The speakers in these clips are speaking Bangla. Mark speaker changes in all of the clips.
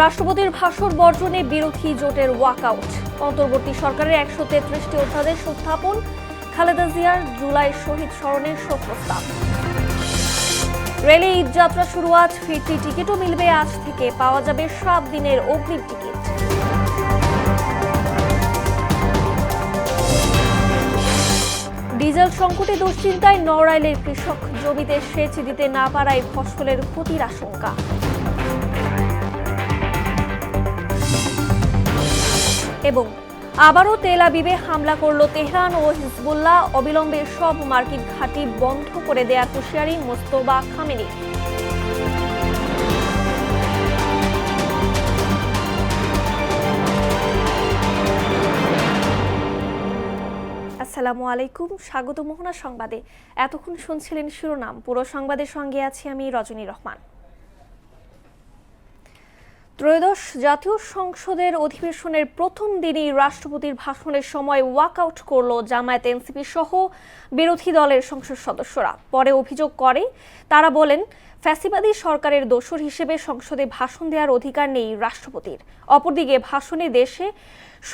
Speaker 1: রাষ্ট্রপতির ভাষণ বর্জনে বিরোধী জোটের ওয়াকআউট। অন্তর্বর্তী সরকারের ১৩৩টি অধ্যাদেশ উত্থাপন। খালেদা জিয়ার জুলাই শহীদ স্মরণের শোক প্রস্তাব। রেলে ঈদযাত্রা শুরু আজ, ফিরতি টিকিটও মিলবে আজ থেকে। পাওয়া যাবে 7 দিনের অগ্রিম টিকিট। ডিজেল সংকটে দুশ্চিন্তায় নড়াইলের কৃষক। জমিতে সেচ দিতে না পারায় ফসলের ক্ষতির আশঙ্কা। এবং আবারও তেল আবিবে হামলা করল তেহরান ও হিজবুল্লাহ। অবিলম্বে সব মার্কিন ঘাঁটি বন্ধ করে দেয়ার হুঁশিয়ারি মোস্তফা খামেনি। আসসালামু আলাইকুম, স্বাগত মোহনা সংবাদে। এতক্ষণ শুনছিলেন শিরোনাম, পুরো সংবাদের সঙ্গে আছি আমি রজনী রহমান। ত্রয়োদশ জাতীয় সংসদের অধিবেশনের প্রথম দিনই রাষ্ট্রপতির ভাষণের সময় ওয়াকআউট করল জামায়াত এনসিপি সহ বিরোধী দলের সংসদ সদস্যরা। পরে অভিযোগ করে তারা বলেন, ফ্যাসিবাদী সরকারের দোসর হিসেবে সংসদে ভাষণ দেওয়ার অধিকার নেই রাষ্ট্রপতির। অপরদিকে ভাষণে দেশে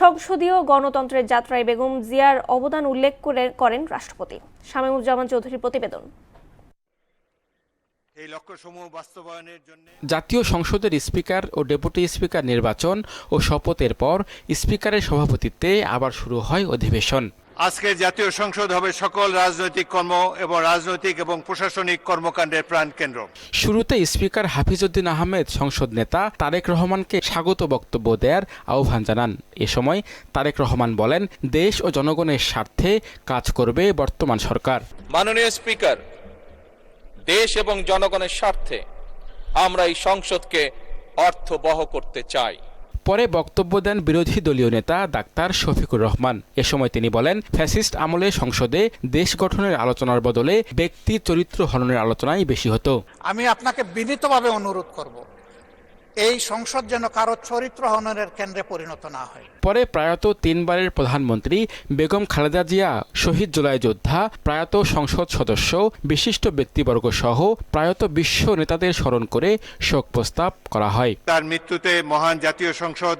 Speaker 1: সংসদীয় গণতন্ত্রের যাত্রায় বেগম জিয়ার অবদান উল্লেখ করেন রাষ্ট্রপতি। শামীমুজ্জামান চৌধুরীর প্রতিবেদন।
Speaker 2: জাতীয় সংসদের স্পিকার ও ডেপুটি স্পিকার নির্বাচন ও শপথের পর স্পিকারের সভাপতিত্বে আবার শুরু হয় অধিবেশন।
Speaker 3: আজকের জাতীয় সংসদ হবে সকল রাজনৈতিক কর্ম এবং রাজনৈতিক এবং প্রশাসনিক কর্মকাণ্ডের প্রাণকেন্দ্র।
Speaker 2: শুরুতে স্পিকার হাফিজউদ্দিন আহমেদ সংসদ নেতা তারেক রহমানকে স্বাগত বক্তব্য দেওয়ার আহ্বান জানান। এ সময় তারেক রহমান বলেন, দেশ ও জনগণের স্বার্থে কাজ করবে বর্তমান সরকার।
Speaker 4: মাননীয় স্পিকার, দেশ এবং জনগণের স্বার্থে আমরা এই সংসদকে অর্থবহ করতে চাই।
Speaker 2: পরে বক্তব্য দেন বিরোধী দলীয় নেতা ডাক্তার শফিকুর রহমান। এ সময় তিনি বলেন, ফ্যাসিস্ট আমলে সংসদে দেশ গঠনের আলোচনার বদলে ব্যক্তি চরিত্র হননের আলোচনাই বেশি হতো।
Speaker 5: আমি আপনাকে বিনীতভাবে অনুরোধ করব, এই সংসদ যেন কারো চরিত্র হননের কেন্দ্রে পরিণত না হয়।
Speaker 2: পরে প্রয়াত 3 বারের প্রধানমন্ত্রী বেগম খালেদা জিয়া, শহীদ জুলাই যোদ্ধা, প্রয়াত সংসদ সদস্য, বিশিষ্ট ব্যক্তিবর্গ সহ প্রয়াত বিশ্ব নেতাদের স্মরণ করে শোক প্রস্তাব করা হয়।
Speaker 3: তার মৃত্যুতে মহান জাতীয় সংসদ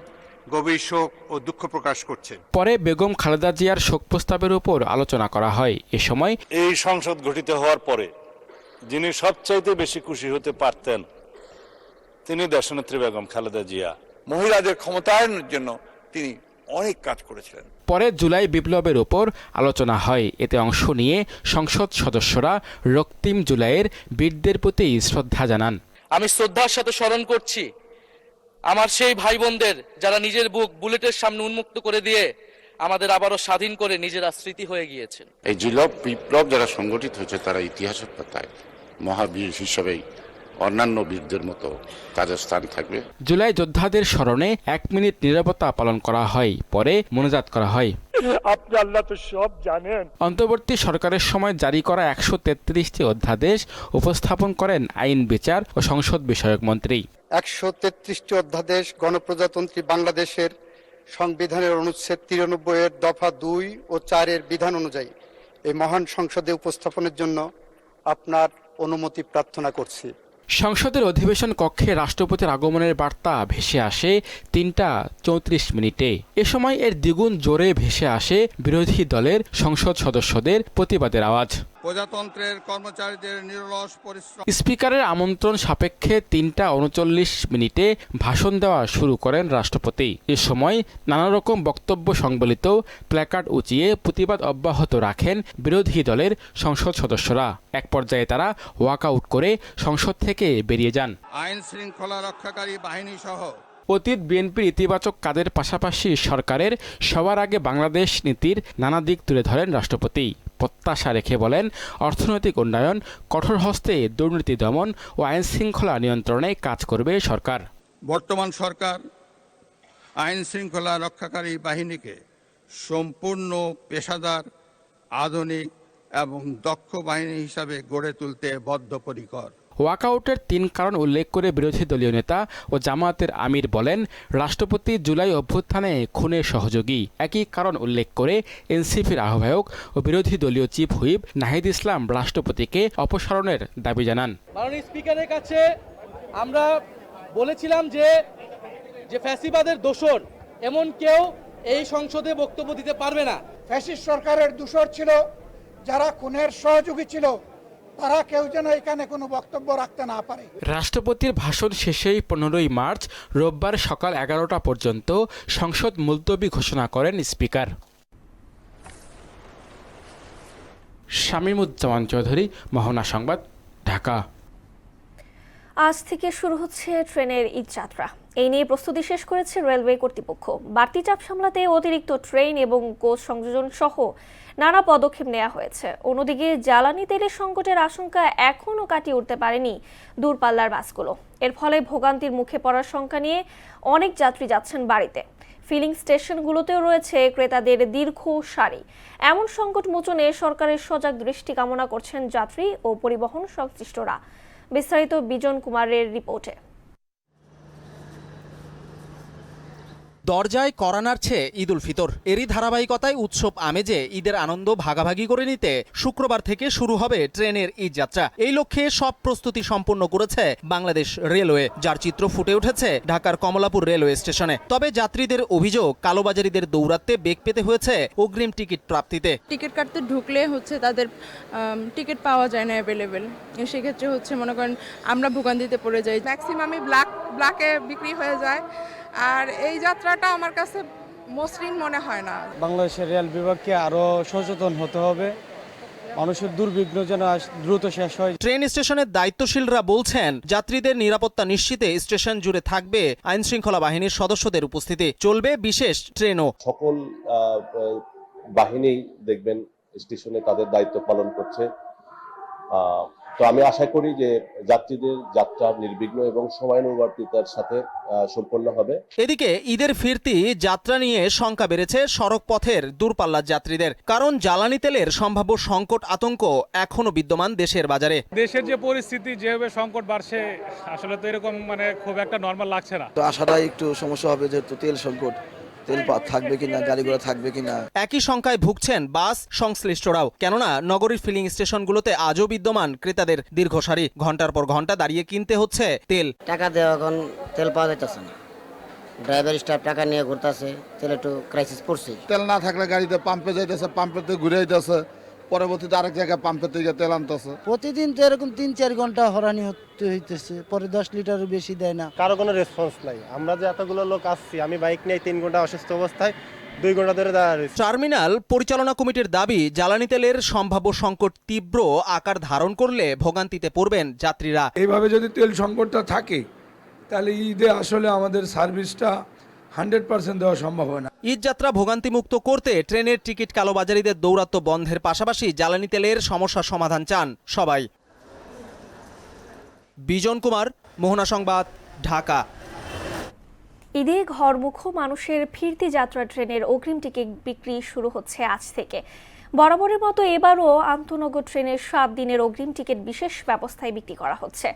Speaker 3: গভীর শোক ও দুঃখ প্রকাশ করছে।
Speaker 2: পরে বেগম খালেদা জিয়ার শোক প্রস্তাবের উপর আলোচনা করা হয়। এ সময়
Speaker 6: এই সংসদ গঠিত হওয়ার পরে যিনি সবচাইতে বেশি খুশি হতে পারতেন তিনি দেশনেত্রী বেগম খালেদা জিয়া।
Speaker 7: মহিলাদের ক্ষমতায়নের জন্য তিনি অনেক কাজ করেছিলেন।
Speaker 2: পরে জুলাই বিপ্লবের উপর আলোচনা হয়। এতে অংশ নিয়ে সংসদ সদস্যরা রক্তিম জুলাইয়ের বীরদের প্রতি শ্রদ্ধা জানান।
Speaker 4: আমি শ্রদ্ধার সাথে স্মরণ করছি আমার সেই ভাই বোনদের যারা নিজের বুক বুলেটের সামনে উন্মুক্ত করে দিয়ে আমাদের আবারও স্বাধীন করে নিজেরা স্মৃতি হয়ে গিয়েছেন।
Speaker 8: এই জুলাই বিপ্লব যারা সংগঠিত হয়েছে তারা ইতিহাসের পাতায় মহাবীর হিসেবেই অন্যান্য বীরদের মতো তাদের স্থান থাকবে।
Speaker 2: জুলাই যোদ্ধাদের স্মরণে 1 মিনিট নীরবতা পালন করা হয়। পরে মোনাজাত করা হয়।
Speaker 9: আপনি আল্লাহ তো সব জানেন।
Speaker 2: অন্তর্বর্তী সরকারের সময় জারি করা 133টি অধ্যাদেশ উপস্থাপন করেন আইন, বিচার ও সংসদ বিষয়ক মন্ত্রী।
Speaker 10: 133টি অধ্যাদেশ গণপ্রজাতন্ত্রী বাংলাদেশের সংবিধানের অনুচ্ছেদ 93 এর দফা 2 ও 4 এর বিধান অনুযায়ী এই মহান সংসদে উপস্থাপনের জন্য আপনার অনুমতি প্রার্থনা করছি।
Speaker 2: সংসদের অধিবেশন কক্ষে রাষ্ট্রপতির আগমনের বার্তা ভেসে আসে 3টা 34 মিনিটে। এ সময় এর দ্বিগুণ জোরে ভেসে আসে বিরোধী দলের সংসদ সদস্যদের প্রতিবাদের আওয়াজ।
Speaker 5: প্রজাতন্ত্রের কর্মচারীদের নিরলস পরিশ্রম।
Speaker 2: স্পিকারের আমন্ত্রণ সাপেক্ষে 3টা 39 মিনিটে ভাষণ দেওয়া শুরু করেন রাষ্ট্রপতি। এ সময় নানা রকম বক্তব্য সংবলিত প্ল্যাকার্ড উঁচিয়ে প্রতিবাদ অব্যাহত রাখেন বিরোধী দলের সংসদ সদস্যরা। এক পর্যায়ে তারা ওয়াকআউট করে সংসদ থেকে বেরিয়ে যান।
Speaker 5: আইন শৃঙ্খলা রক্ষাকারী বাহিনী সহ
Speaker 2: অতীত বিএনপির ইতিবাচক কাজের পাশাপাশি সরকারের সবার আগে বাংলাদেশ নীতির নানা দিক তুলে ধরেন রাষ্ট্রপতি। প্রত্যাশা রেখে বলেন, অর্থনৈতিক উন্নয়ন, কঠোর হস্তে দুর্নীতি দমন ও আইন শৃঙ্খলা নিয়ন্ত্রণে কাজ করবে সরকার।
Speaker 5: বর্তমান সরকার আইন শৃঙ্খলা রক্ষাকারী বাহিনীকে সম্পূর্ণ পেশাদার, আধুনিক এবং দক্ষ বাহিনী হিসাবে গড়ে তুলতে বদ্ধপরিকর।
Speaker 2: ওয়াকআউটের 3 কারণ উল্লেখ করে বিরোধী দলীয় নেতা ও জামায়াতের আমির বলেন, রাষ্ট্রপতি জুলাই অভ্যুত্থানে খুনের সহযোগী। একই কারণ উল্লেখ করে এনসিপির আহ্বায়ক ও বিরোধী দলীয় চিফ হুইপ নাহিদ ইসলাম রাষ্ট্রপতিকে অপসারণের দাবি জানান।
Speaker 11: মাননীয় স্পিকারের কাছে আমরা বলেছিলাম যে
Speaker 4: যে ফ্যাসিবাদের দোসর এমন কেউ এই সংসদে বক্তব্য দিতে পারবে না।
Speaker 5: ফ্যাসিস্ট সরকারের দূষর ছিল, যারা খুনের সহযোগী ছিল, তারা কেউ যেন এখানে কোনো বক্তব্য রাখতে না পারে।
Speaker 2: রাষ্ট্রপতির ভাষণ শেষেই 15ই মার্চ রোববার সকাল 11টা পর্যন্ত সংসদ মুলতবি ঘোষণা করেন স্পিকার। শামীমুজ্জামান চৌধুরী, মোহনা সংবাদ, ঢাকা।
Speaker 1: আজ থেকে শুরু হচ্ছে ট্রেনের ঈদ যাত্রা। এই নিয়ে প্রস্তুতি শেষ করেছে রেলওয়ে কর্তৃপক্ষ। বাড়তি চাপ সামলাতে অতিরিক্ত ট্রেন এবং কোচ সংযোজন সহ নানা পদক্ষেপ নেওয়া হয়েছে। অন্যদিকে জ্বালানি তেলের সংকটের আশঙ্কা এখনও কাটিয়ে উঠতে পারেনি দূরপাল্লার বাসগুলো। এর ফলে ভোগান্তির মুখে পড়ার শঙ্কা নিয়ে অনেক যাত্রী যাচ্ছেন বাড়িতে। ফিলিং স্টেশনগুলোতেও রয়েছে ক্রেতাদের দীর্ঘ সারি। এমন সংকট মোচনে সরকারের সজাগ দৃষ্টি কামনা করছেন যাত্রী ও পরিবহন সংশ্লিষ্টরা। বিস্তারিত বিজন কুমারের রিপোর্টে।
Speaker 11: দরজায় কড়া নাড়ছে ঈদ উল ফিতর। এরই ধারাবাহিকতায় উৎসব আমেজে ঈদের আনন্দ ভাগাভাগি করে নিতে শুক্রবার থেকে শুরু হবে ট্রেনের ঈদ যাত্রা। এই লক্ষ্যে সব প্রস্তুতি সম্পন্ন করেছে বাংলাদেশ রেলওয়ে, যার চিত্র ফুটে উঠেছে ঢাকার কমলাপুর রেলওয়ে স্টেশনে। তবে যাত্রীদের অভিযোগ, কালোবাজারিদের দৌরাত্মে বেগ পেতে হয়েছে অগ্রিম টিকিট প্রাপ্তিতে।
Speaker 12: টিকিট কাটতে ঢুকলে তাদের টিকিট পাওয়া যায় না অ্যাভেলেবেল। সেক্ষেত্রে মনে করেন আমরা ভোগান্তিতে পড়ে যাই।
Speaker 13: ম্যাক্সিমামই ব্ল্যাকে বিক্রি হয়ে যায়। আর এই যাত্রাটা আমার কাছে মসৃণ মনে হয় না।
Speaker 14: বাংলাদেশের রেল বিভাগকে আরো সচেতন হতে হবে, মানুষের দুর্বিঘ্ন যেন দ্রুত শেষ হয়।
Speaker 11: ট্রেন স্টেশনের দায়িত্বশীলরা বলছেন, যাত্রীদের নিরাপত্তা নিশ্চিতে স্টেশন জুড়ে থাকবে আইন শৃঙ্খলা বাহিনীর সদস্যদের উপস্থিতি। চলবে বিশেষ ট্রেনও।
Speaker 15: সকল বাহিনী দেখবেন স্টেশনে তাদের দায়িত্ব পালন করছে। তো আমি আশা করি যে যাত্রীদের যাত্রা নির্বিঘ্ন এবং সময়ানুবর্তিতার সাথে সম্পন্ন হবে।
Speaker 11: এদিকে ঈদের ফিরতি যাত্রা নিয়ে শঙ্কা বেড়েছে সড়ক পথের দূরপাল্লার যাত্রীদের। কারণ জ্বালানি তেলের সম্ভাব্য সংকট আতঙ্ক এখনো বিদ্যমান দেশের বাজারে।
Speaker 16: দেশের যে পরিস্থিতি, যেভাবে সংকট বাড়ছে, আসলে তো এরকম খুব একটা নরমাল লাগছে না।
Speaker 17: তো আশাটাই একটু সমস্যা হবে, যেহেতু তেল সংকট, তেল থাকবে কিনা, গাড়ি ঘোড়া থাকবে কিনা।
Speaker 11: একই শঙ্কায় ভুগছেন বাস সংশ্লিষ্টরাও। কেননা নগরীর ফিলিং স্টেশনগুলোতে আজও বিদ্যমান ক্রেতাদের দীর্ঘ সারি। ঘন্টার পর ঘন্টা দাঁড়িয়ে কিনতে হচ্ছে তেল।
Speaker 18: টাকা দেওয়া এখন তেল পাওয়া যাইতেছে না। ড্রাইভার স্টাফ টাকা নিয়ে ঘুরতেছে, তেল একটু ক্রাইসিস পড়ছে।
Speaker 19: তেল না থাকলে গাড়িতে পাম্পে যাইতেছে, পাম্পেতে ঘুরে যাইতেছে, পরবর্তীতে আরেক জায়গায় পাম্পের থেকে তেল আনতেছে।
Speaker 20: প্রতিদিন তো এরকম 3-4 ঘন্টা হরানি হইতেছে, পরে 10 লিটারও বেশি দেয় না।
Speaker 14: কারো কোনো রেসপন্স নাই। আমরা যে এতগুলো লোক আসছি, আমি বাইক নিয়ে 3 ঘন্টা অসুস্থ অবস্থায় 2 ঘন্টা ধরে দাঁড়িয়ে রয়েছি।
Speaker 11: টার্মিনাল পরিচালনা কমিটির দাবি, জ্বালানি তেলের সম্ভাব্য সংকট তীব্র আকার ধারণ করলে ভোগান্তিতে পড়বেন যাত্রীরা।
Speaker 21: এইভাবে যদি তেল সংকটটা থাকে, তাহলে ঈদে আসলে আমাদের সার্ভিসটা 100% দেওয়া সম্ভব হয় না।
Speaker 11: ঈদ যাত্রা ভোগান্তিমুক্ত করতে ট্রেনের টিকিট কালোবাজারিদের দৌরাত্ম্য বন্ধের পাশাপাশি জ্বালানি তেলের সমস্যার সমাধান চান সবাই। বিজন কুমার, মোহনা সংবাদ, ঢাকা।
Speaker 1: ঈদে ঘরমুখ মানুষের ফিরতি যাত্রা ট্রেনের অগ্রিম টিকিট বিক্রি শুরু হচ্ছে আজ থেকে। বরাবরের মতো এবারও আন্তনগর ট্রেনের 7 দিনের অগ্রিম টিকিট বিশেষ ব্যবস্থায় বিক্রি করা হচ্ছে।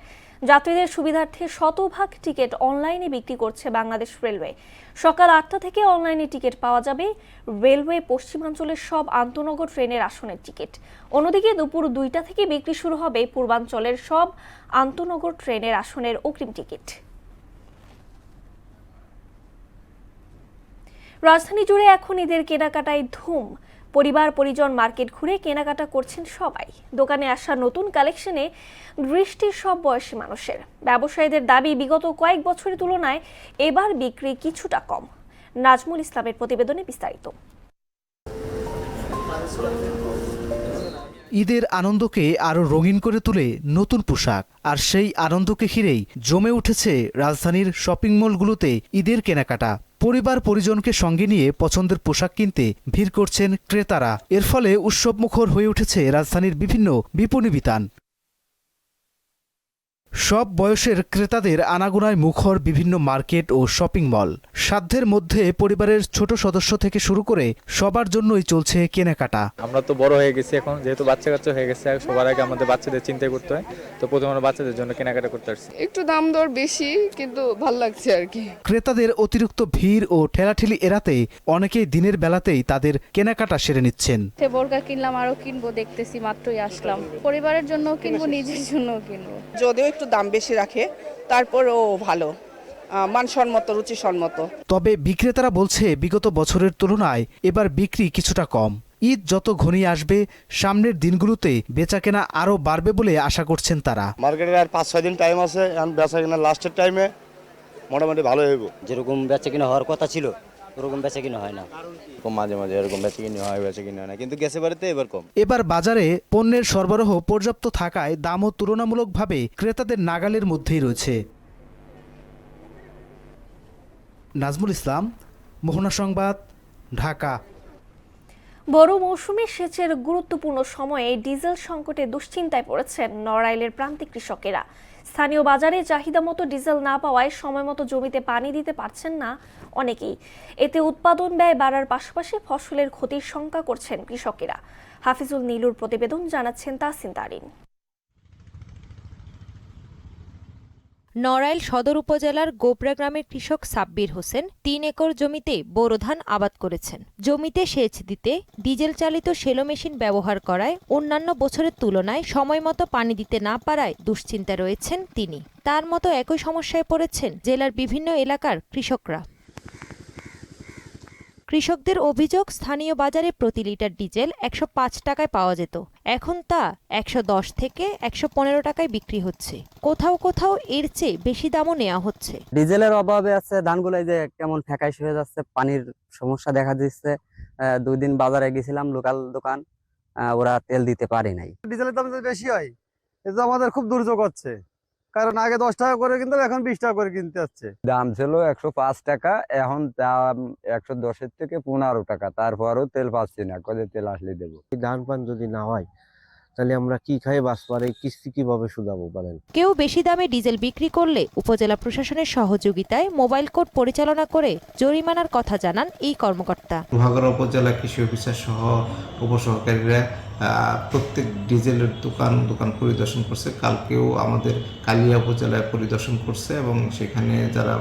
Speaker 1: যাত্রীদের সুবিধার্থে শতভাগ টিকিট অনলাইনে বিক্রি করছে বাংলাদেশ রেলওয়ে। সকাল 8টা থেকে অনলাইনে টিকিট পাওয়া যাবে রেলওয়ে পশ্চিমাঞ্চলের সব আন্তনগর ট্রেনের আসনের টিকিট। অন্যদিকে দুপুর 2টা থেকে বিক্রি শুরু হবে পূর্বাঞ্চলের সব আন্তনগর ট্রেনের আসনের অগ্রিম টিকিট। রাজধানী জুড়ে এখন ঈদের কেনাকাটায় ধুম। পরিবার পরিজন মার্কেট ঘুরে কেনাকাটা করছেন সবাই। দোকানে আসা নতুন কালেকশনে দৃষ্টি সব বয়সী মানুষের। ব্যবসায়ীদের দাবি, বিগত কয়েক বছরের তুলনায় এবার বিক্রি কিছুটা কম। নাজমুল ইসলামের প্রতিবেদনে বিস্তারিত।
Speaker 22: ঈদের আনন্দকে আরো রঙিন করে তোলে নতুন পোশাক। আর সেই আনন্দকে ঘিরেই জমে উঠেছে রাজধানীর শপিং মলগুলোতে ঈদের কেনাকাটা। পরিবার পরিজনকে সঙ্গে নিয়ে পছন্দের পোশাক কিনতে ভিড় করছেন ক্রেতারা। এর ফলে উৎসবমুখর হয়ে উঠেছে রাজধানীর বিভিন্ন বিপণী বিতান। সব বয়সের ক্রেতাদের আনাগোনায় মুখর বিভিন্ন মার্কেট ও শপিং মল। সাধ্যের মধ্যে পরিবারের ছোট সদস্য থেকে শুরু করে সবার জন্যই চলছে কেনাকাটা।
Speaker 23: আমরা তো বড় হয়ে গেছি এখন, যেহেতু বাচ্চা কাচ্চা হয়ে গেছে, সবার আগে আমাদের বাচ্চাদের চিন্তা করতে হয়। তো প্রথমে আমরা বাচ্চাদের জন্য কেনাকাটা করতে আসছি।
Speaker 13: একটু দাম দর বেশি, কিন্তু ভালো লাগছে আর কি।
Speaker 22: ক্রেতাদের অতিরিক্ত ভিড় ও ঠেলাঠেলি এড়াতে অনেকেই দিনের বেলাতেই তাদের কেনাকাটা সেরে নিচ্ছেন।
Speaker 24: বোরকা কিনলাম, আরো কিনবো, দেখতেছি, মাত্রই আসলাম। পরিবারের জন্য কিনবো, নিজের জন্য কিনবো।
Speaker 13: যদিও একটু দাম বেশি রাখে, তারপরও ভালো,
Speaker 12: মানসম্মত, রুচিসম্মত।
Speaker 22: তবে বিক্রেতারা বলছে বিগত বছরের তুলনায় এবার বিক্রি কিছুটা কম। ঈদ যত ঘনিয়ে আসবে সামনের দিনগুলোতে বেচাকেনা আরও বাড়বে বলে আশা করছেন তারা।
Speaker 14: মার্কেটে আর 5-6 দিন টাইম আছে, এখন বেচাকেনা লাস্টের টাইমে মোটামুটি ভালো হইব।
Speaker 18: যেরকম বেচাকেনা হওয়ার কথা ছিল ওরকম বেচাকেনা হয় না।
Speaker 14: মাঝে মাঝে এরকম বেচাকেনা হয় না, কিন্তু গেছে বাড়িতে এবার কম।
Speaker 22: এবার বাজারে পণ্যের সরবরাহ পর্যাপ্ত থাকায় দামও তুলনামূলকভাবে ক্রেতাদের নাগালের মধ্যেই রয়েছে। নাজমুল ইসলাম, মোহনা সংবাদ, ঢাকা।
Speaker 1: বড় মৌসুমে সেচের গুরুত্বপূর্ণ সময়ে ডিজেল সংকটে দুশ্চিন্তায় পড়েছেন নড়াইলের প্রান্তিক কৃষকেরা। স্থানীয় বাজারে চাহিদা মতো ডিজেল না পাওয়ায় সময় মতো জমিতে পানি দিতে পারছেন না অনেকেই। এতে উৎপাদন ব্যয় বাড়ার পাশাপাশি ফসলের ক্ষতির শঙ্কা করছেন কৃষকেরা। হাফিজুল নীলুর প্রতিবেদন, জানাচ্ছেন তাসিন তারিন।
Speaker 3: নড়াইল সদর উপজেলার গোবরা গ্রামের কৃষক সাব্বির হোসেন 3 একর জমিতে বোরো ধান আবাদ করেছেন। জমিতে সেচ দিতে ডিজেল চালিত সেলো মেশিন ব্যবহার করায় অন্যান্য বছরের তুলনায় সময়মতো পানি দিতে না পারায় দুশ্চিন্তায় রয়েছেন তিনি। তার মতো একই সমস্যায় পড়েছেন জেলার বিভিন্ন এলাকার কৃষকরা। কৃষকদের অভিযোগ, স্থানীয় বাজারে প্রতি লিটার ডিজেল 105 টাকায় পাওয়া যেত, এখন তা 110 থেকে 115 টাকায় বিক্রি হচ্ছে। কোথাও কোথাও এর চেয়ে বেশি দামও নেওয়া হচ্ছে।
Speaker 6: ডিজেলের অভাবে আছে ধানগুলো যে কেমন ফ্যাকাশ হয়ে যাচ্ছে, পানির সমস্যা দেখা দিচ্ছে। 2 দিন বাজারে গেছিলাম, লোকাল দোকান, ওরা তেল দিতে পারে নাই।
Speaker 14: ডিজেলের দাম যদি বেশি হয় এটা আমাদের খুব দুর্যোগ হচ্ছে, কারণ আগে 10 টাকা করে কিনতাম, এখন 20 টাকা করে কিনতে হচ্ছে।
Speaker 6: দাম ছিল 105 টাকা, এখন দাম 110 থেকে 15 টাকা। তারপরও তেল পাচ্ছি না, কবে তেল আসলে দেবো।
Speaker 14: ধান পান যদি না হয় তাহলে আমরা কি খাই বাঁচবো, আর এই কিস্তি কিভাবে শুধাবো বলেন।
Speaker 3: কেউ বেশি দামে ডিজেল বিক্রি করলে উপজেলা প্রশাসনের সহযোগিতায় মোবাইল কোর্ট পরিচালনা করে জরিমানার কথা জানান এই কর্মকর্তা।
Speaker 7: লোহাগড়া উপজেলা কৃষি অফিসার সহ উপসহকারীরা প্রত্যেক ডিজেলের দোকান পরিদর্শন করছে। কালকেও আমাদের কালিয়া উপজেলায় পরিদর্শন করছে এবং সেখানে যারা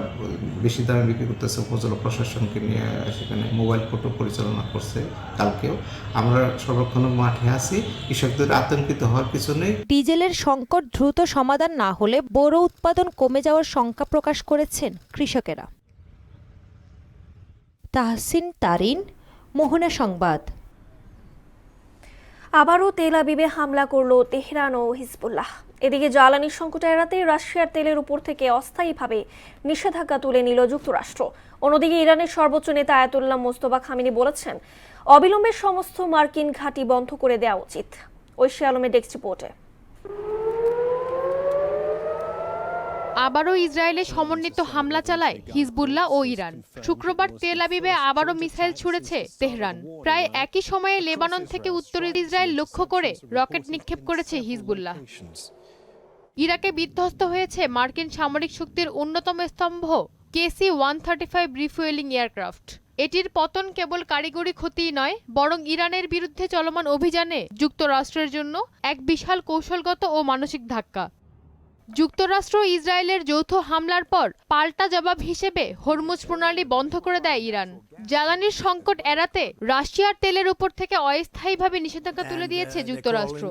Speaker 7: বেশি দামে বিক্রি করতেছে উপজেলা প্রশাসনকে নিয়ে সেখানে মোবাইল কোর্টও পরিচালনা করছে। কালকেও আমরা সর্বক্ষণ মাঠে আছি, কৃষকদের আতঙ্কিত হওয়ার কিছু নেই।
Speaker 3: ডিজেলের সংকট দ্রুত সমাধান না হলে বোরো উৎপাদন কমে যাওয়ার শঙ্কা প্রকাশ করেছেন কৃষকেরা। তাহসিন তারিন, মোহনা সংবাদ।
Speaker 1: আবারও তেল আবিবে হামলা করল তেহরান ও হিজবুল্লাহ। এদিকে জ্বালানি সংকট এড়াতে রাশিয়ার তেলের উপর থেকে অস্থায়ীভাবে নিষেধাজ্ঞা তুলে নিল যুক্তরাষ্ট্র। অন্যদিকে ইরানের সর্বোচ্চ নেতা আয়াতুল্লাহ মোস্তফা খামেনি বলেছেন, অবিলম্বে সমস্ত মার্কিন ঘাঁটি বন্ধ করে দেওয়া উচিত। ঐশী আলমের ডেস্ক রিপোর্টে।
Speaker 8: আবারও ইসরায়েলে সমন্বিত হামলা চালায় হিজবুল্লাহ ও ইরান। শুক্রবার তেল আবিবে আবারও মিসাইল ছুড়েছে তেহরান। প্রায় একই সময়ে লেবানন থেকে উত্তরে ইসরায়েল লক্ষ্য করে রকেট নিক্ষেপ করেছে হিজবুল্লাহ। ইরাকে বিধ্বস্ত হয়েছে মার্কিন সামরিক শক্তির অন্যতম স্তম্ভ KC-135 রিফুয়েলিং এয়ারক্রাফট। এটির পতন কেবল কারিগরি ক্ষতিই নয়, বরং ইরানের বিরুদ্ধে চলমান অভিযানে যুক্তরাষ্ট্রের জন্য এক বিশাল কৌশলগত ও মানসিক ধাক্কা। যুক্তরাষ্ট্র ইসরায়েলের যৌথ হামলার পর পাল্টা জবাব হিসেবে হরমুজ প্রণালী বন্ধ করে দেয় ইরান। জ্বালানির সংকট এড়াতে রাশিয়ার তেলের উপর থেকে অস্থায়ীভাবে নিষেধাজ্ঞা তুলে দিয়েছে যুক্তরাষ্ট্র।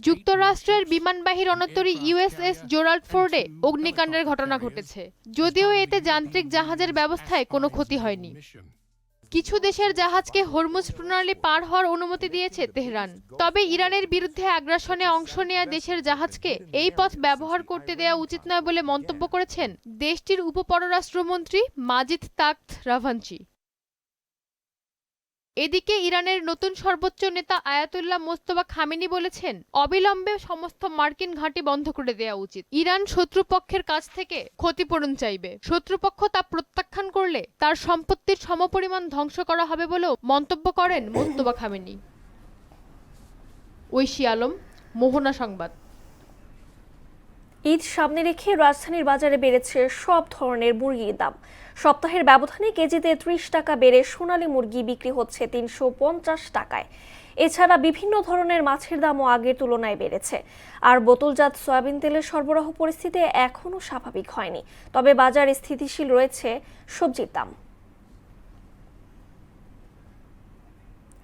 Speaker 8: যুক্তরাষ্ট্রের বিমানবাহী রণতরী USS জেরাল্ড ফোর্ডে অগ্নিকাণ্ডের ঘটনা ঘটেছে, যদিও এতে যান্ত্রিক জাহাজের ব্যবস্থায় কোনো ক্ষতি হয়নি। কিছু দেশের জাহাজকে হরমুজ প্রণালী পার হওয়ার অনুমতি দিয়েছে তেহরান। তবে ইরানের বিরুদ্ধে আগ্রাসনে অংশ নেওয়া দেশের জাহাজকে এই পথ ব্যবহার করতে দেওয়া উচিত নয় বলে মন্তব্য করেছেন দেশটির উপপররাষ্ট্রমন্ত্রী মাজিদ তাখত রাভাঞ্চি। এদিকে ইরানের নতুন সর্বোচ্চ নেতা আয়াতুল্লাহ মোস্তফা খামেনি বলেছেন, অবিলম্বে সমস্ত মার্কিন ঘাঁটি বন্ধ করে দেওয়া উচিত। ইরান শত্রুপক্ষের কাছ থেকে ক্ষতিপূরণ চাইবে। শত্রুপক্ষ তা প্রত্যাখ্যান করলে তার সম্পত্তির সমপরিমাণ ধ্বংস করা হবে বলেও মন্তব্য করেন মোস্তফা খামেনি। ঐশী আলম, মোহনা সংবাদ।
Speaker 1: ঈদ সামনে রেখে রাজধানীর বাজারে বেড়েছে সব ধরনের মুরগির দাম। সপ্তাহের ব্যবধানে কেজিতে 30 টাকা বেড়ে সোনালী মুরগি বিক্রি হচ্ছে 350 টাকায়। এছাড়া বিভিন্ন ধরনের মাছের দামও আগের তুলনায় বেড়েছে। আর বোতলজাত সয়াবিন তেলের সরবরাহ পরিস্থিতি এখনও স্বাভাবিক হয়নি। তবে বাজারে স্থিতিশীল রয়েছে সবজির দাম।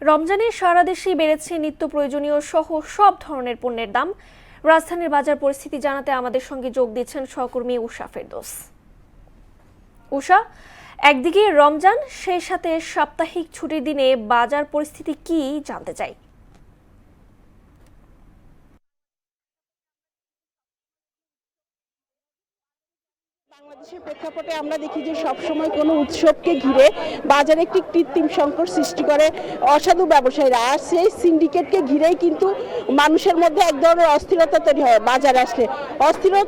Speaker 1: রমজানে সারা দেশেই বেড়েছে নিত্য প্রয়োজনীয় সহ সব ধরনের পণ্যের দাম। রাজধানীর বাজার পরিস্থিতি জানাতে আমাদের সঙ্গে যোগ দিচ্ছেন সহকর্মী উষা ফেরদৌস। উষা, একদিকে রমজান, সেই সাথে সাপ্তাহিক ছুটির দিনে বাজার পরিস্থিতি কি জানতে চাই।
Speaker 4: বাংলাদেশের প্রেক্ষাপটে আমরা দেখি যে সবসময় কোনো উৎসবকে ঘিরে বাজারে একটি কৃত্রিম সংকট সৃষ্টি করে অসাধু ব্যবসায়ীরা, আর সেই সিন্ডিকেটকে ঘিরেই কিন্তু মানুষের মধ্যে এক ধরনের অস্থিরতা তৈরি হয়। বাজারে আসলে অস্থিরতা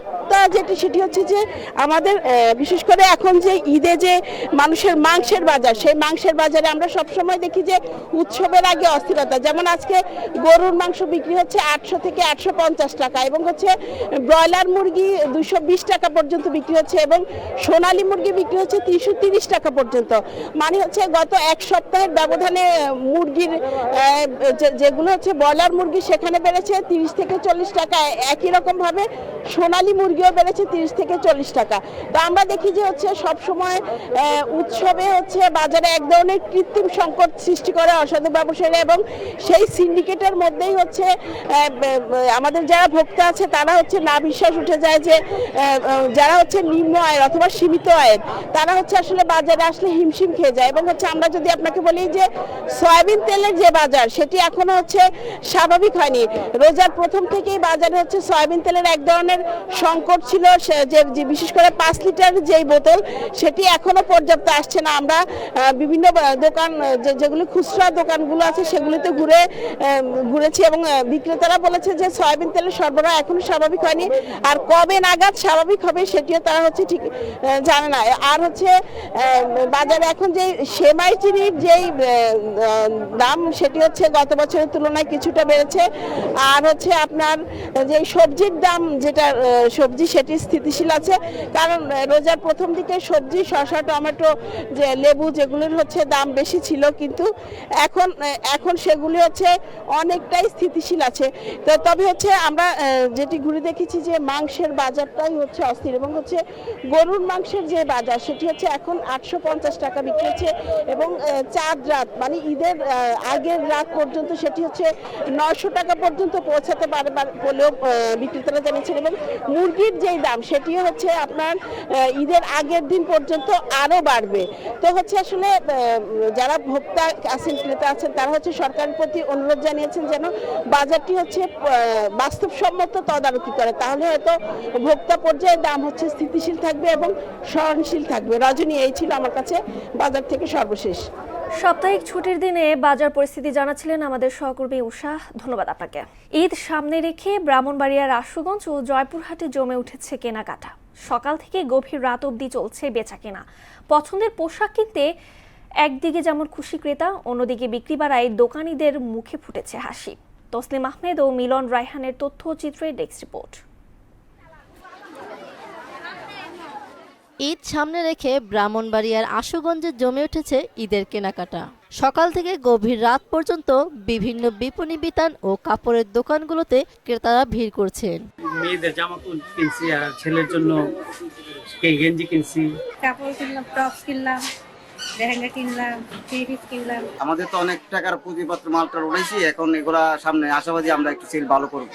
Speaker 4: সেটি হচ্ছে যে আমাদের বিশেষ করে এখন যে ঈদে যে মানুষের মাংসের বাজার, সেই মাংসের বাজারে আমরা সবসময় দেখি যে উৎসবের আগে অস্থিরতা। যেমন আজকে গরুর মাংস বিক্রি হচ্ছে 800 থেকে 850 টাকা এবং হচ্ছে ব্রয়লার মুরগি 220 টাকা পর্যন্ত বিক্রি হচ্ছে এবং সোনালী মুরগি বিক্রি হচ্ছে 330 টাকা পর্যন্ত। মানে হচ্ছে গত এক সপ্তাহের ব্যবধানে মুরগির যেগুলো হচ্ছে ব্রয়লার মুরগি সেখানে বেড়েছে 30 থেকে 40 টাকা, একই রকম ভাবে সোনালী মুরগিও বেড়েছে 30 থেকে 40 টাকা। তো আমরা দেখি যে হচ্ছে সবসময় উৎসবে হচ্ছে বাজারে এক ধরনের কৃত্রিম সংকট সৃষ্টি করে অসাধু ব্যবসায়ীরা এবং সেই সিন্ডিকেটের মধ্যেই হচ্ছে আমাদের যারা ভোক্তা আছে তারা হচ্ছে না বিশ্বাস উঠে যায় যে যারা হচ্ছে নিম্ন আয়ের অথবা সীমিত আয়ের তারা হচ্ছে আসলে বাজারে আসলে হিমশিম খেয়ে যায়। এবং হচ্ছে আমরা যদি আপনাকে বলি যে সয়াবিন তেলের যে বাজার সেটি এখনো হচ্ছে স্বাভাবিক হয়নি। রোজার প্রথম থেকেই বাজারে হচ্ছে সয়াবিন তেলের এক ধরনের সংকট ছিল, যে বিশেষ করে 5 লিটার যেই বোতল সেটি এখনো পর্যাপ্ত আসছে না। আমরা বিভিন্ন দোকান যেগুলি খুচরা দোকানগুলো আছে সেগুলিতে ঘুরেছি এবং বিক্রেতারা বলেছে যে সয়াবিন তেলের সরবরাহ এখনো স্বাভাবিক হয়নি, আর কবে নাগাদ স্বাভাবিক হবে সেটিও তারা হচ্ছে ঠিক জানে না। আর হচ্ছে বাজারে এখন যে সেমাই চিনির যেই দাম সেটি হচ্ছে গত বছরের তুলনায় কিছুটা বেড়েছে। আর হচ্ছে আপনার যে সবজির দাম যেটা সবজি সেটি স্থিতিশীল আছে, কারণ রোজার প্রথম দিকে সবজি শসা টমেটো যে লেবু যেগুলোর হচ্ছে দাম বেশি ছিল, কিন্তু এখন সেগুলি হচ্ছে অনেকটাই স্থিতিশীল আছে। তো তবে হচ্ছে আমরা যেটি ঘুরে দেখেছি যে মাংসের বাজারটাই হচ্ছে অস্থির এবং হচ্ছে গরুর মাংসের যে বাজার সেটি হচ্ছে এখন 850 টাকা বিক্রি হচ্ছে এবং চাঁদ রাত মানে ঈদের আগের রাত পর্যন্ত সেটি হচ্ছে 900 টাকা পর্যন্ত পৌঁছাতে পারে বলেও বিক্রেতারা জানিয়েছেন। এবং মুরগির যেই দাম সেটিও হচ্ছে আপনার ঈদের আগের দিন পর্যন্ত আরও বাড়বে। তো হচ্ছে আসলে যারা ভোক্তা আছেন ক্রেতা আছেন তারা হচ্ছে সরকারের প্রতি অনুরোধ জানিয়েছেন যেন বাজারটি হচ্ছে বাস্তবসম্মত তদারকি করে, তাহলে হয়তো ভোক্তা পর্যায়ে দাম হচ্ছে স্থিতিশীল থাকবে এবং সহনশীল থাকবে। রজনী, এই ছিল আমার কাছে বাজার থেকে সর্বশেষ।
Speaker 1: সাপ্তাহিক ছুটির দিনে বাজার পরিস্থিতি জানাচ্ছিলেন আমাদের সহকর্মী উষা, ধন্যবাদ আপনাকে। ঈদ সামনে রেখে ব্রাহ্মণবাড়িয়ার আশুগঞ্জ ও জয়পুরহাটে জমে উঠেছে কেনাকাটা। সকাল থেকে গভীর রাত অবধি চলছে বেচাকেনা। পছন্দের পোশাক কিনতে একদিকে যেমন খুশি ক্রেতা, অন্যদিকে বিক্রি বাড়ায় দোকানিদের মুখে ফুটেছে হাসি। তসলিম আহমেদ ও মিলন রায়হানের তথ্যচিত্রে ডেস্ক রিপোর্ট।
Speaker 5: ঈদ সামনে রেখে ব্রাহ্মণবাড়িয়ার আশুগঞ্জে জমে উঠেছে ঈদের কেনাকাটা। সকাল থেকে গভীর রাত পর্যন্ত বিভিন্ন বিপণী বিতান ও কাপড়ের দোকানগুলোতে ক্রেতারা ভিড় করছেন।
Speaker 9: মেয়েদের জামা কিনছি আর ছেলের জন্য গেঞ্জি কিনছি,
Speaker 10: কাপড় কিনলাম, টপস কিনলাম, লেহেঙ্গা কিনলাম, থ্রি পিস কিনলাম।
Speaker 25: আমাদের তো অনেক টাকার পুঁজিপত্র মালটা উঠাইছি, এখন এগুলা সামনে আশাবাদী আমরা একটু সেল ভালো করবো।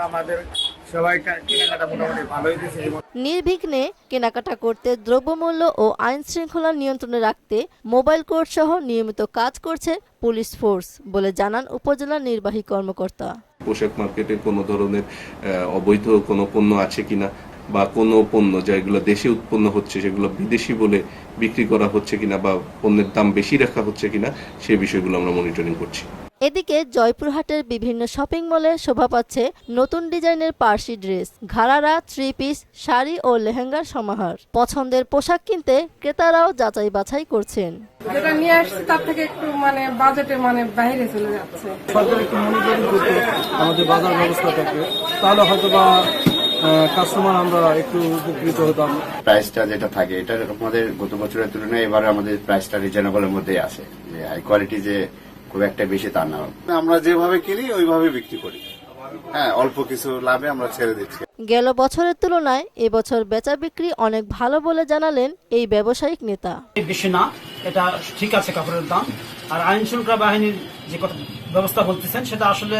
Speaker 25: আমাদের সবাই কেনাকাটা মোটামুটি ভালোই দিয়েছে।
Speaker 5: নির্বিঘ্নে কেনাকাটা করতে দ্রব্যমূল্য ও আইন শৃঙ্খলা নিয়ন্ত্রণে রাখতে মোবাইল কোর্ট সহ নিয়মিত কাজ করছে পুলিশ ফোর্স বলে জানান উপজেলা নির্বাহী কর্মকর্তা।
Speaker 26: পোশাক মার্কেটে কোনো ধরনের অবৈধ কোনো পণ্য আছে কিনা বা কোনো পণ্য যেগুলো দেশে উৎপন্ন হচ্ছে সেগুলো বিদেশি বলে বিক্রি করা হচ্ছে কিনা বা পণ্যের দাম বেশি রাখা হচ্ছে কিনা সেই বিষয়গুলো আমরা মনিটরিং করছি।
Speaker 5: এদিকে জয়পুরহাটের বিভিন্ন শপিং মলে শোভা পাচ্ছে নতুন ডিজাইনের পার্সি ড্রেস, ঘাড়ারা, থ্রি পিস, শাড়ি ও লেহেঙ্গার সমাহার। পছন্দের পোশাক কিনতে ক্রেতারাও যাচাই বাছাই করছেন।
Speaker 12: যেটা নিয়ে আসছে তার থেকে একটু বাজেটে বাইরে চলে যাচ্ছে।
Speaker 27: সরকার একটু মনিটরিং করতে আমাদের বাজার ব্যবস্থাটাকে, তাহলে হয়তো বা কাস্টমার আমরা একটু উপকৃত হতাম।
Speaker 28: প্রাইসটা যেটা থাকে এটা আমাদের গত বছরের তুলনায় এবারে আমাদের প্রাইসটা রিজনেবলের মধ্যেই আছে, যে হাই কোয়ালিটি যে খুব একটা বেশি তা না।
Speaker 19: আমরা যেভাবে কিনি ওইভাবে বিক্রি করি, হ্যাঁ অল্প কিছু লাভে আমরা ছেড়ে দিচ্ছি।
Speaker 5: গেল বছরের তুলনায় এবছর বেচা বিক্রি অনেক ভালো বলে জানালেন এই ব্যবসায়িক নেতা।
Speaker 9: বেশি না, এটা ঠিক আছে কাপড়ের দাম। আর আইন শৃঙ্খলা বাহিনীর যে ব্যবস্থা বলতেছেন সেটা আসলে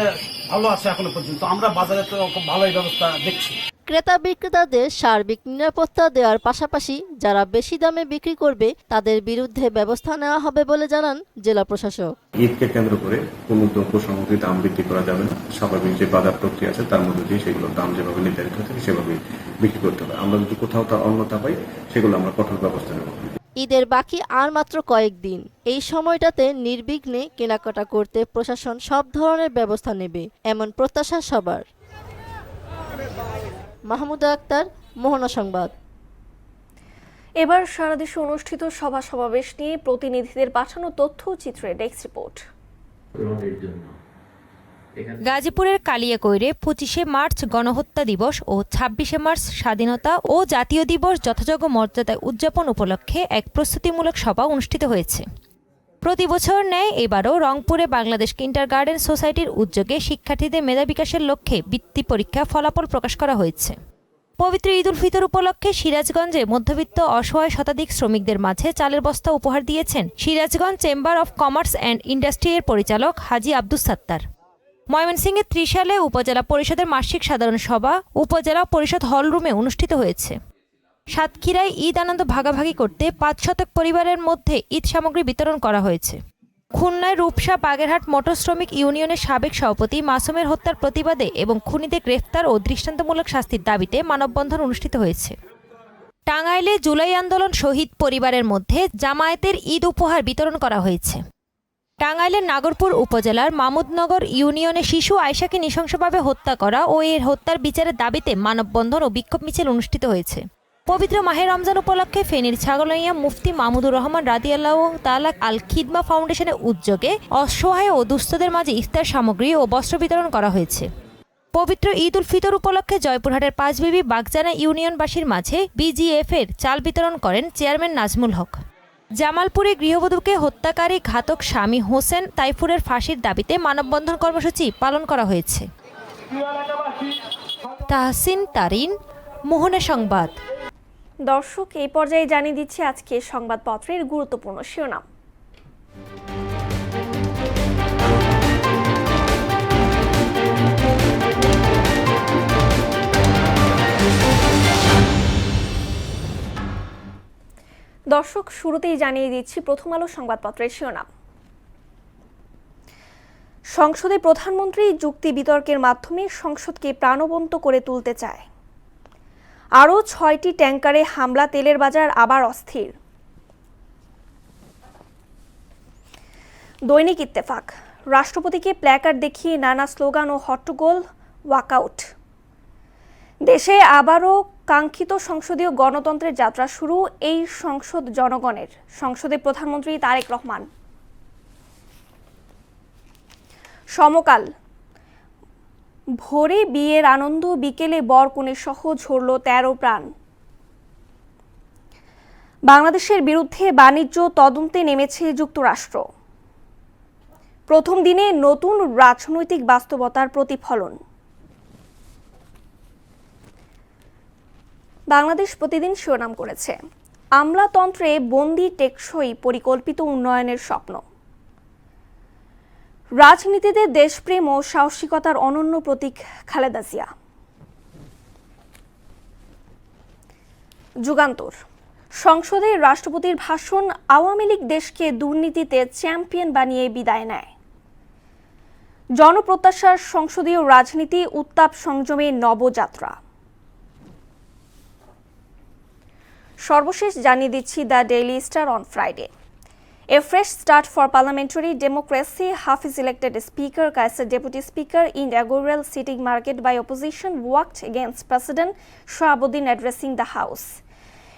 Speaker 9: ভালো আছে এখনো পর্যন্ত। আমরা বাজারে তো খুব ভালোই ব্যবস্থা দেখছি।
Speaker 5: ক্রেতা বিক্রেতাদের সার্বিক নিরাপত্তা দেওয়ার পাশাপাশি যারা বেশি দামে বিক্রি করবে তাদের বিরুদ্ধে ব্যবস্থা নেওয়া হবে বলে জানান জেলা প্রশাসক।
Speaker 2: ঈদকে কেন্দ্র করে কোনো দ্রব্য সামগ্রী দাম বৃদ্ধি করা যাবে না। স্বাভাবিক যে বাজার প্রক্রিয়া আছে তার মধ্যে দিয়ে সেগুলোর দাম যেভাবে নির্ধারিত থাকে সেভাবে বিক্রি করতে হবে। আমরা যদি কোথাও তার অন্যতা পাই সেগুলো আমরা কঠোর ব্যবস্থা নেব।
Speaker 5: ঈদের বাকি আর মাত্র কয়েকদিন। এই সময়টাতে নির্বিঘ্নে কেনাকাটা করতে প্রশাসন সব ধরনের ব্যবস্থা নেবে এমন প্রত্যাশা সবার। মাহমুদা আক্তার, মোহনা সংবাদ।
Speaker 1: এবার সারা দেশে অনুষ্ঠিত সভা সমাবেশ নিয়ে প্রতিনিধিদের পাঠানো তথ্যচিত্রে ডেস্ক রিপোর্ট।
Speaker 3: গাজীপুরের কালিয়াকৈরে 25শে মার্চ গণহত্যা দিবস ও 26শে মার্চ স্বাধীনতা ও জাতীয় দিবস যথাযোগ্য মর্যাদায় উদযাপন উপলক্ষে এক প্রস্তুতিমূলক সভা অনুষ্ঠিত হয়েছে। প্রতি বছর ন্যায় এবারও রংপুরে বাংলাদেশ কিন্ডারগার্টেন সোসাইটির উদ্যোগে শিক্ষার্থীদের মেধা বিকাশের লক্ষ্যে বৃত্তি পরীক্ষা ফলাফল প্রকাশ করা হয়েছে। পবিত্র ঈদ উল ফিতর উপলক্ষে সিরাজগঞ্জে মধ্যবিত্ত অসহায় শতাধিক শ্রমিকদের মাঝে চালের বস্তা উপহার দিয়েছেন Sirajganj chamber of commerce and industry এর পরিচালক হাজি আব্দুস সাত্তার। ময়মনসিংহের ত্রিশালে উপজেলা পরিষদের মাসিক সাধারণ সভা উপজেলা পরিষদ হলরুমে অনুষ্ঠিত হয়েছে। সাতক্ষীরায় ঈদ আনন্দ ভাগাভাগি করতে 5 শতক পরিবারের মধ্যে ঈদ সামগ্রী বিতরণ করা হয়েছে। খুলনায় রূপসা বাগেরহাট মোটর শ্রমিক ইউনিয়নের সাবেক সভাপতি মাসুমের হত্যার প্রতিবাদে এবং খুনিদের গ্রেফতার ও দৃষ্টান্তমূলক শাস্তির দাবিতে মানববন্ধন অনুষ্ঠিত হয়েছে। টাঙ্গাইলে জুলাই আন্দোলন শহীদ পরিবারের মধ্যে জামায়াতের ঈদ উপহার বিতরণ করা হয়েছে। টাঙ্গাইলের নাগরপুর উপজেলার মামুদনগর ইউনিয়নে শিশু আয়েশাকে নৃশংসভাবে হত্যা করা ও এর হত্যার বিচারের দাবিতে মানববন্ধন ও বিক্ষোভ মিছিল অনুষ্ঠিত হয়েছে। পবিত্র মাহে রমজান উপলক্ষে ফেনীর ছাগলাইয়া মুফতি মাহমুদুর রহমান রাদিয়াল্লাহু তাআলা আল খিদমা ফাউন্ডেশনের উদ্যোগে অসহায় ও দুস্থদের মাঝে ইফতার সামগ্রী ও বস্ত্র বিতরণ করা হয়েছে। পবিত্র ঈদ উল ফিতর উপলক্ষে জয়পুরহাটের পাঁচবিবি বাগজানা ইউনিয়নবাসীর মাঝে বিজিএফ এর চাল বিতরণ করেন চেয়ারম্যান নাজমুল হক। জামালপুরে গৃহবধূকে হত্যাকারী ঘাতক স্বামী হোসেন তাইফুরের ফাঁসির দাবিতে মানববন্ধন কর্মসূচি পালন করা হয়েছে। তাহসিন তারিন, মোহনা সংবাদ।
Speaker 1: দর্শক, এই পর্যায়ে জানিয়ে দিচ্ছি আজকে সংবাদপত্রের গুরুত্বপূর্ণ শিরোনাম। দর্শক, শুরুতেই জানিয়ে দিচ্ছি প্রথম আলো সংবাদপত্রের শিরোনাম। সংসদে প্রধানমন্ত্রী যুক্তি বিতর্কের মাধ্যমে সংসদকে প্রাণবন্ত করে তুলতে চায়। আরও 6টি ট্যাঙ্কারে হামলা, তেলের বাজার আবার অস্থির। দৈনিক ইত্তেফাক, রাষ্ট্রপতিকে প্ল্যাকার্ড দেখিয়ে নানা স্লোগান ও হট্টগোল, ওয়াকআউট। দেশে আবারও কাঙ্ক্ষিত সংসদীয় গণতন্ত্রের যাত্রা শুরু, এই সংসদ জনগণের। সংসদে প্রধানমন্ত্রী তারেক রহমান। সমকাল, ভোরে বিয়ের আনন্দ, বিকেলে বর কনে সহ ঝরল 13 প্রাণ। বাংলাদেশের বিরুদ্ধে বাণিজ্য তদন্তে নেমেছে যুক্তরাষ্ট্র। প্রথম দিনে নতুন রাজনৈতিক বাস্তবতার প্রতিফলন। বাংলাদেশ প্রতিদিন শিরোনাম করেছে, আমলাতন্ত্রে বন্দি টেকসই পরিকল্পিত উন্নয়নের স্বপ্ন। রাজনীতিতে দেশপ্রেম ও সাহসিকতার অনন্য প্রতীক খালেদা জিয়া। যুগান্তর, সংসদে রাষ্ট্রপতির ভাষণ, আওয়ামী লীগ দেশকে দুর্নীতিতে চ্যাম্পিয়ন বানিয়ে বিদায় নেয়। জনপ্রত্যাশার সংসদীয় রাজনীতি, উত্তাপ সংযমে নবযাত্রা। সর্বশেষ জানিয়ে দিচ্ছি the daily star on Friday. A fresh start for parliamentary democracy. Half is elected Speaker, Kaiser Deputy Speaker, inaugural sitting market by opposition worked against President Shahabuddin addressing the House.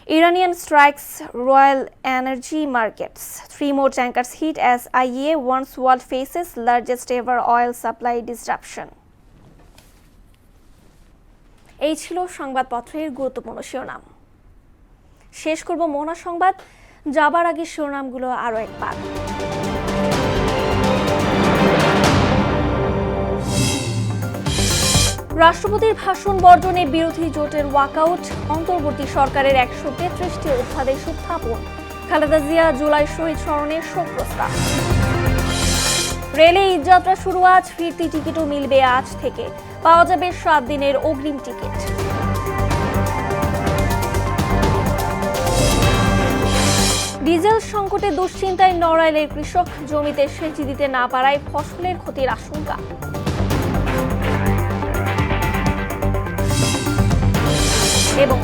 Speaker 1: Iranian strikes Royal Energy markets. 3 more tankers hit as IEA warns world faces largest ever oil supply disruption. এই ছিল সংবাদপত্রের গুরুত্বপূর্ণ শিরোনাম। শেষ করব মোহনা সংবাদ, যাবার আগে শিরোনামগুলো আরো একবার। রাষ্ট্রপতির ভাষণ বর্জনে বিরোধী জোটের ওয়াকআউট, অন্তর্বর্তী সরকারের 133টি অধ্যাদেশ উত্থাপন, খালেদা জিয়া জুলাই শহীদ স্মরণে শোক প্রস্তাব। রেলে ঈদযাত্রা শুরু আজ, ফিরতি টিকিটও মিলবে আজ থেকে। পাওয়া যাবে 7 দিনের অগ্রিম টিকিট। ডিজেল সংকটে দুশ্চিন্তায় নড়াইলের কৃষক, জমিতে সেচ দিতে না পারায় ফসলের ক্ষতির আশঙ্কা। এবং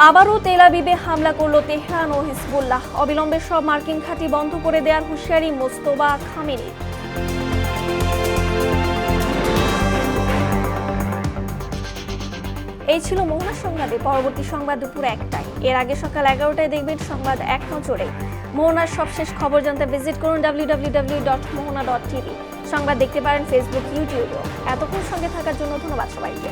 Speaker 1: আবারও তেল আবিবে হামলা করলো তেহরান ও হিজবুল্লাহ। অবিলম্বে সব মার্কিন ঘাঁটি বন্ধ করে দেওয়ার হুঁশিয়ারি মোস্তফা খামেনির। এই ছিল মোহনার সংবাদে। পরবর্তী সংবাদ দুপুর 1টায়। এর আগে সকাল 11টায় দেখবেন সংবাদ এক নজরে। মোহনার সবশেষ খবর জানতে ভিজিট করুন www.mohona.tv। সংবাদ দেখতে পারেন ফেসবুক, ইউটিউবেও। এতক্ষণ সঙ্গে থাকার জন্য ধন্যবাদ সবাইকে।